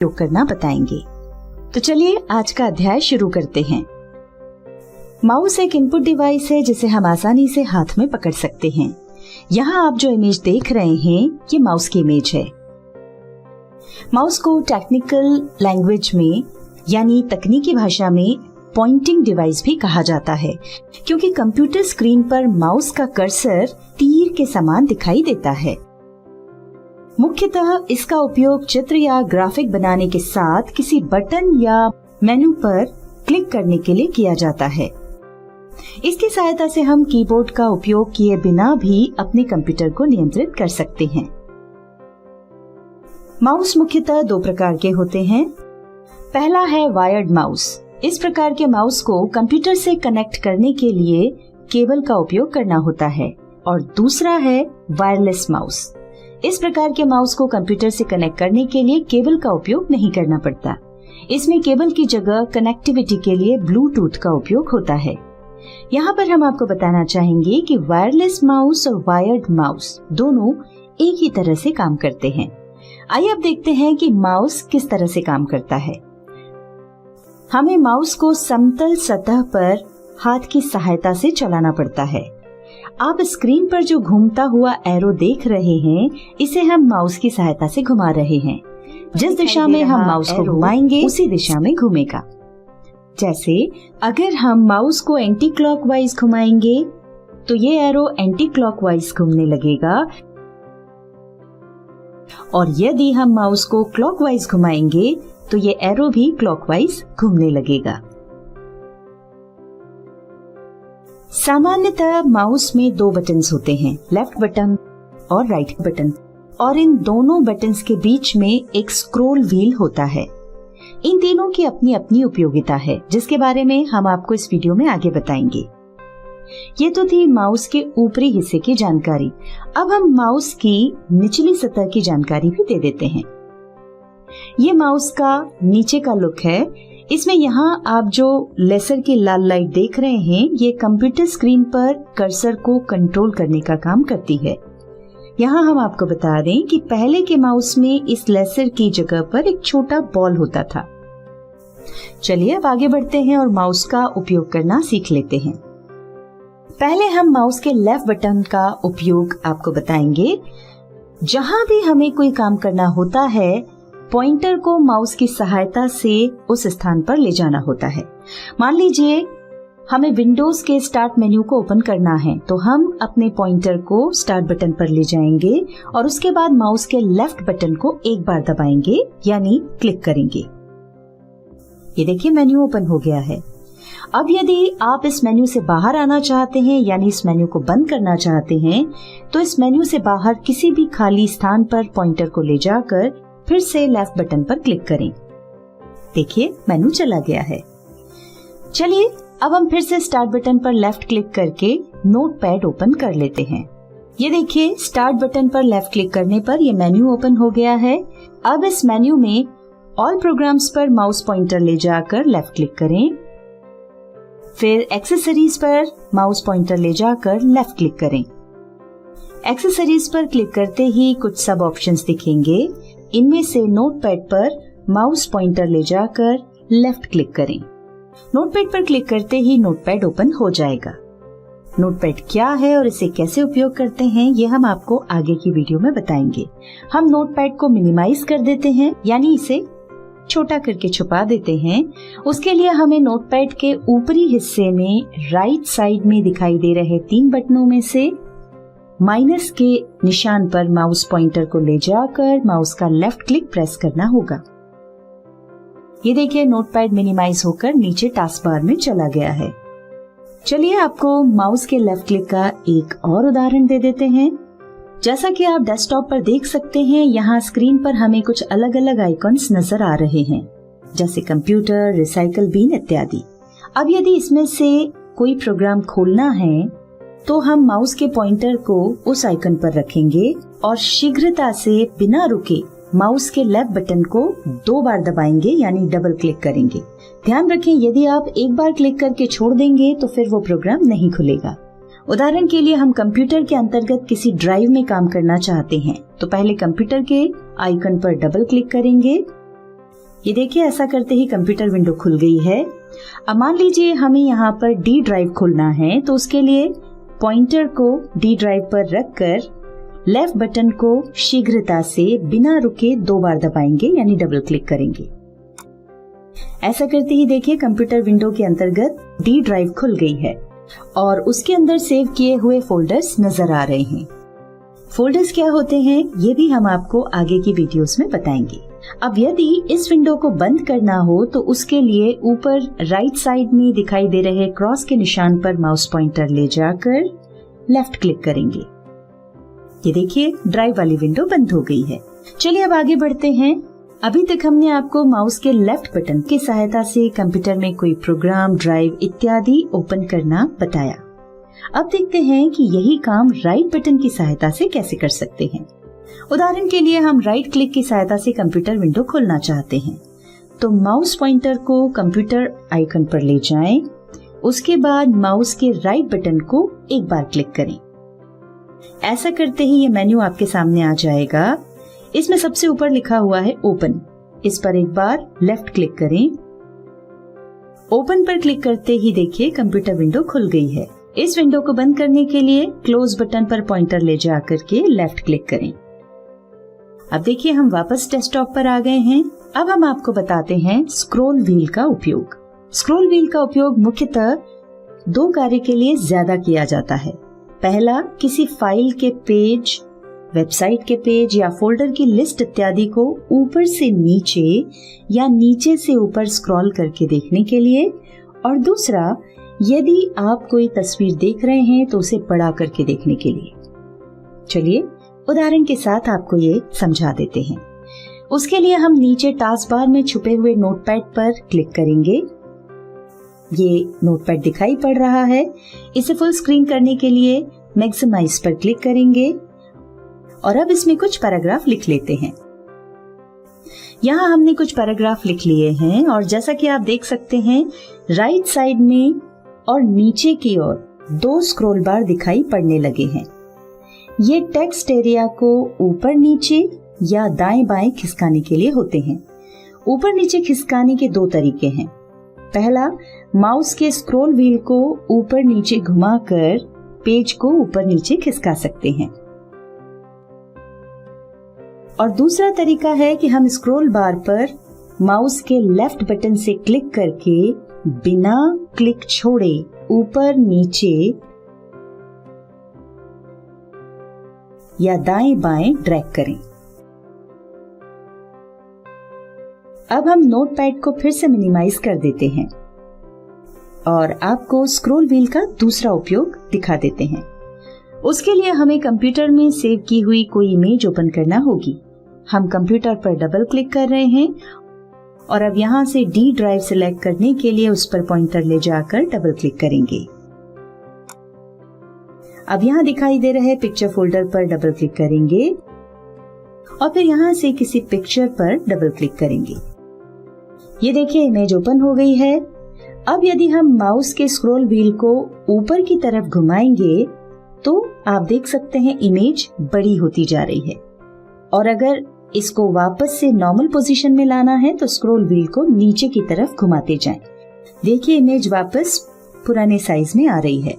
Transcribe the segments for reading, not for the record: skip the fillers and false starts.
उपयोग करना बताएंगे। तो चलिए आज का अध्याय शुरू करते हैं। माउस एक इनपुट डिवाइस है जिसे हम आसानी से हाथ में पकड़ सकते हैं। यहाँ आप जो इमेज देख रहे हैं ये माउस की इमेज है। माउस को टेक्निकल लैंग्वेज में यानी तकनीकी भाषा में पॉइंटिंग डिवाइस भी कहा जाता है, क्योंकि कंप्यूटर स्क्रीन पर माउस का कर्सर तीर के समान दिखाई देता है। मुख्यतः इसका उपयोग चित्र या ग्राफिक बनाने के साथ किसी बटन या मेनू पर क्लिक करने के लिए किया जाता है। इसकी सहायता से हम कीबोर्ड का उपयोग किए बिना भी अपने कंप्यूटर को नियंत्रित कर सकते हैं। माउस मुख्यतः दो प्रकार के होते हैं। पहला है वायर्ड माउस। इस प्रकार के माउस को कंप्यूटर से कनेक्ट करने के लिए केबल का उपयोग करना होता है। और दूसरा है वायरलेस माउस। इस प्रकार के माउस को कंप्यूटर से कनेक्ट करने के लिए केबल का उपयोग नहीं करना पड़ता। इसमें केबल की जगह कनेक्टिविटी के लिए ब्लूटूथ का उपयोग होता है। यहाँ पर हम आपको बताना चाहेंगे कि वायरलेस माउस और वायर्ड माउस दोनों एक ही तरह से काम करते हैं। आइए अब देखते हैं कि माउस किस तरह से काम करता है। हमें माउस को समतल सतह पर हाथ की सहायता से चलाना पड़ता है। आप स्क्रीन पर जो घूमता हुआ एरो देख रहे हैं, इसे हम माउस की सहायता से घुमा रहे हैं। जिस दिशा में हम माउस को घुमाएंगे उसी दिशा में घूमेगा। जैसे अगर हम माउस को एंटी क्लॉकवाइज घुमाएंगे तो ये एरो एंटी क्लॉकवाइज घूमने लगेगा, और यदि हम माउस को क्लॉकवाइज घुमाएंगे तो ये एरो भी क्लॉकवाइज घूमने लगेगा। सामान्यतः माउस में दो बटन्स होते हैं, लेफ्ट बटन और राइट बटन, और इन दोनों बटन्स के बीच में एक स्क्रॉल व्हील होता है। इन तीनों की अपनी अपनी उपयोगिता है, जिसके बारे में हम आपको इस वीडियो में आगे बताएंगे। ये तो थी माउस के ऊपरी हिस्से की जानकारी। अब हम माउस की निचली सतह की जानकारी भी दे देते हैं। ये माउस का नीचे का लुक है। इसमें यहाँ आप जो लेसर की लाल लाइट देख रहे हैं, ये कंप्यूटर स्क्रीन पर कर्सर को कंट्रोल करने का काम करती है। यहाँ हम आपको बता दें कि पहले के माउस में इस लेसर की जगह पर एक छोटा बॉल होता था। चलिए अब आगे बढ़ते हैं और माउस का उपयोग करना सीख लेते हैं। पहले हम माउस के लेफ्ट बटन का उपयोग आपको बताएंगे। जहाँ भी हमें कोई काम करना होता है, पॉइंटर को माउस की सहायता से उस स्थान पर ले जाना होता है। मान लीजिए हमें विंडोज के स्टार्ट मेन्यू को ओपन करना है, तो हम अपने पॉइंटर को स्टार्ट बटन पर ले जाएंगे और उसके बाद माउस के लेफ्ट बटन को एक बार दबाएंगे यानी क्लिक करेंगे। ये देखिए मेन्यू ओपन हो गया है। अब यदि आप इस मेन्यू से बाहर आना चाहते हैं यानी इस मेन्यू को बंद करना चाहते हैं, तो इस मेन्यू से बाहर किसी भी खाली स्थान पर पॉइंटर को ले जाकर फिर से लेफ्ट बटन पर क्लिक करें। देखिए मेन्यू चला गया है। चलिए अब हम फिर से स्टार्ट बटन पर लेफ्ट क्लिक करके नोटपैड ओपन कर लेते हैं। ये देखिए स्टार्ट बटन पर लेफ्ट क्लिक करने पर ये मेन्यू ओपन हो गया है। अब इस मेन्यू में ऑल प्रोग्राम्स पर माउस पॉइंटर ले जाकर लेफ्ट क्लिक करें, फिर एक्सेसरीज पर माउस पॉइंटर ले जाकर लेफ्ट क्लिक करें। एक्सेसरीज पर क्लिक करते ही कुछ सब ऑप्शंस दिखेंगे। इनमें से नोटपैड पर माउस पॉइंटर ले जाकर लेफ्ट क्लिक करें। नोटपैड पर क्लिक करते ही नोटपैड ओपन हो जाएगा। नोटपैड क्या है और इसे कैसे उपयोग करते हैं, ये हम आपको आगे की वीडियो में बताएंगे। हम नोटपैड को मिनिमाइज कर देते हैं यानी इसे छोटा करके छुपा देते हैं। उसके लिए हमें नोटपैड के ऊपरी हिस्से में राइट साइड में दिखाई दे रहे 3 बटनों में से माइनस के निशान पर माउस पॉइंटर को ले जाकर माउस का लेफ्ट क्लिक प्रेस करना होगा। ये देखिए नोटपैड मिनिमाइज होकर नीचे टास्क बार में चला गया है। चलिए आपको माउस के लेफ्ट क्लिक का एक और उदाहरण दे देते हैं। जैसा कि आप डेस्कटॉप पर देख सकते हैं, यहाँ स्क्रीन पर हमें कुछ अलग अलग आइकॉन्स नजर आ रहे हैं, जैसे कंप्यूटर, रिसाइकल बिन इत्यादि। अब यदि इसमें से कोई प्रोग्राम खोलना है तो हम माउस के पॉइंटर को उस आइकन पर रखेंगे और शीघ्रता से बिना रुके माउस के लेफ्ट बटन को 2 बार दबाएंगे यानी डबल क्लिक करेंगे। ध्यान रखें यदि आप एक बार क्लिक करके छोड़ देंगे तो फिर वो प्रोग्राम नहीं खुलेगा। उदाहरण के लिए हम कंप्यूटर के अंतर्गत किसी ड्राइव में काम करना चाहते हैं तो पहले कंप्यूटर के आइकन पर डबल क्लिक करेंगे, ये देखिए, ऐसा करते ही कंप्यूटर विंडो खुल गई है। अब मान लीजिए हमें यहाँ पर डी ड्राइव खोलना है, तो उसके लिए पॉइंटर को डी ड्राइव पर रखकर लेफ्ट बटन को शीघ्रता से बिना रुके 2 बार दबाएंगे, यानी डबल क्लिक करेंगे। ऐसा करते ही देखिए कंप्यूटर विंडो के अंतर्गत डी ड्राइव खुल गई है और उसके अंदर सेव किए हुए फोल्डर्स नजर आ रहे हैं। फोल्डर्स क्या होते हैं ये भी हम आपको आगे की वीडियोस में बताएंगे। अब यदि इस विंडो को बंद करना हो तो उसके लिए ऊपर राइट साइड में दिखाई दे रहे क्रॉस के निशान पर माउस पॉइंटर ले जाकर लेफ्ट क्लिक करेंगे। ये देखिए ड्राइव वाली विंडो बंद हो गई है। चलिए अब आगे बढ़ते हैं। अभी तक हमने आपको माउस के लेफ्ट बटन की सहायता से कंप्यूटर में कोई प्रोग्राम, ड्राइव इत्यादि ओपन करना बताया। अब देखते हैं कि यही काम राइट बटन की सहायता से कैसे कर सकते हैं। उदाहरण के लिए हम राइट क्लिक की सहायता से कंप्यूटर विंडो खोलना चाहते हैं, तो माउस पॉइंटर को कंप्यूटर आइकन पर ले जाएं, उसके बाद माउस के राइट बटन को एक बार क्लिक करें। ऐसा करते ही ये मेन्यू आपके सामने आ जाएगा। इसमें सबसे ऊपर लिखा हुआ है ओपन, इस पर एक बार लेफ्ट क्लिक करें। ओपन पर क्लिक करते ही देखिए कंप्यूटर विंडो खुल गई है। इस विंडो को बंद करने के लिए क्लोज बटन पर पॉइंटर ले जाकर के लेफ्ट क्लिक करें। अब देखिए हम वापस डेस्कटॉप पर आ गए हैं। अब हम आपको बताते हैं स्क्रॉल व्हील का उपयोग। स्क्रॉल व्हील का उपयोग मुख्यतः 2 कार्य के लिए ज्यादा किया जाता है। पहला, किसी फाइल के पेज, वेबसाइट के पेज या फोल्डर की लिस्ट इत्यादि को ऊपर से नीचे या नीचे से ऊपर स्क्रॉल करके देखने के लिए, और दूसरा, यदि आप कोई तस्वीर देख रहे हैं तो उसे बड़ा करके देखने के लिए। चलिए उदाहरण के साथ आपको ये समझा देते हैं। उसके लिए हम नीचे टास्क बार में छुपे हुए नोटपैड पर क्लिक करेंगे। ये नोटपैड दिखाई पड़ रहा है। इसे फुल स्क्रीन करने के लिए मैक्सिमाइज पर क्लिक करेंगे और अब इसमें कुछ पैराग्राफ लिख लेते हैं। यहाँ हमने कुछ पैराग्राफ लिख लिए हैं और जैसा कि आप देख सकते हैं राइट साइड में और नीचे की ओर 2 स्क्रॉल बार दिखाई पड़ने लगे हैं। ये टेक्स्ट एरिया को ऊपर नीचे या दाएं बाएं खिसकाने के लिए होते हैं। ऊपर नीचे खिसकाने के 2 तरीके हैं। पहला, माउस के स्क्रॉल व्हील को ऊपर नीचे घुमाकर पेज को ऊपर नीचे खिसका सकते हैं, और दूसरा तरीका है कि हम स्क्रॉल बार पर माउस के लेफ्ट बटन से क्लिक करके बिना क्लिक छोड़े ऊपर नीचे या दाएं बाएं ड्रैग करें। अब हम नोटपैड को फिर से मिनिमाइज कर देते हैं और आपको स्क्रॉल व्हील का दूसरा उपयोग दिखा देते हैं। उसके लिए हमें कंप्यूटर में सेव की हुई कोई इमेज ओपन करना होगी। हम कंप्यूटर पर डबल क्लिक कर रहे हैं और अब यहाँ से डी ड्राइव सिलेक्ट करने के लिए उस पर पॉइंटर ले जाकर डबल क्लिक करेंगे। अब यहाँ दिखाई दे रहे पिक्चर फोल्डर पर डबल क्लिक करेंगे और फिर यहाँ से किसी पिक्चर पर डबल क्लिक करेंगे। ये देखिए इमेज ओपन हो गई है। अब यदि हम माउस के स्क्रॉल व्हील को ऊपर की तरफ घुमाएंगे तो आप देख सकते हैं इमेज बड़ी होती जा रही है, और अगर इसको वापस से नॉर्मल पोजीशन में लाना है तो स्क्रॉल व्हील को नीचे की तरफ घुमाते जाएं। देखिए इमेज वापस पुराने साइज में आ रही है।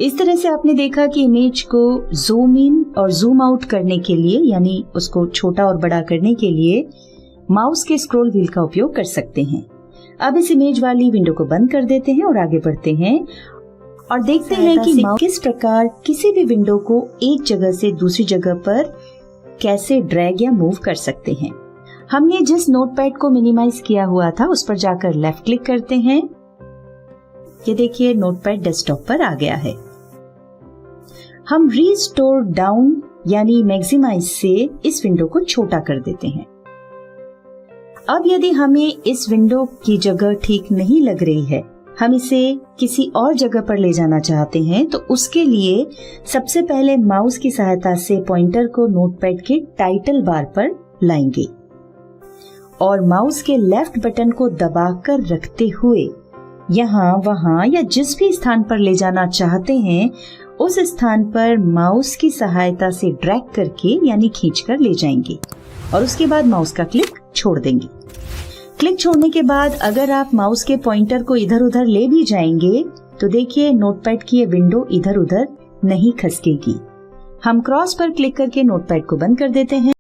इस तरह से आपने देखा कि इमेज को जूम इन और जूम आउट करने के लिए, यानी उसको छोटा और बड़ा करने के लिए माउस के स्क्रॉल व्हील का उपयोग कर सकते हैं। अब इस इमेज वाली विंडो को बंद कर देते हैं और आगे बढ़ते हैं और देखते हैं कि माउस किस प्रकार किसी भी विंडो को एक जगह से दूसरी जगह पर कैसे ड्रैग या मूव कर सकते हैं। हमने जिस नोटपैड को मिनिमाइज किया हुआ था उस पर जाकर लेफ्ट क्लिक करते हैं। ये देखिए नोटपैड डेस्कटॉप पर आ गया है। हम रीस्टोर डाउन यानी मैक्सिमाइज से इस विंडो को छोटा कर देते हैं। अब यदि हमें इस विंडो की जगह ठीक नहीं लग रही है, हम इसे किसी और जगह पर ले जाना चाहते हैं, तो उसके लिए सबसे पहले माउस की सहायता से पॉइंटर को नोटपैड के टाइटल बार पर लाएंगे और माउस के लेफ्ट बटन को दबाकर रखते हुए यहाँ वहाँ या जिस भी स्थान पर ले जाना चाहते हैं उस स्थान पर माउस की सहायता से ड्रैग करके यानी खींचकर ले जाएंगे और उसके बाद माउस का क्लिक छोड़ देंगे। क्लिक छोड़ने के बाद अगर आप माउस के पॉइंटर को इधर उधर ले भी जाएंगे तो देखिए नोटपैड की ये विंडो इधर उधर नहीं खसकेगी। हम क्रॉस पर क्लिक करके नोटपैड को बंद कर देते हैं।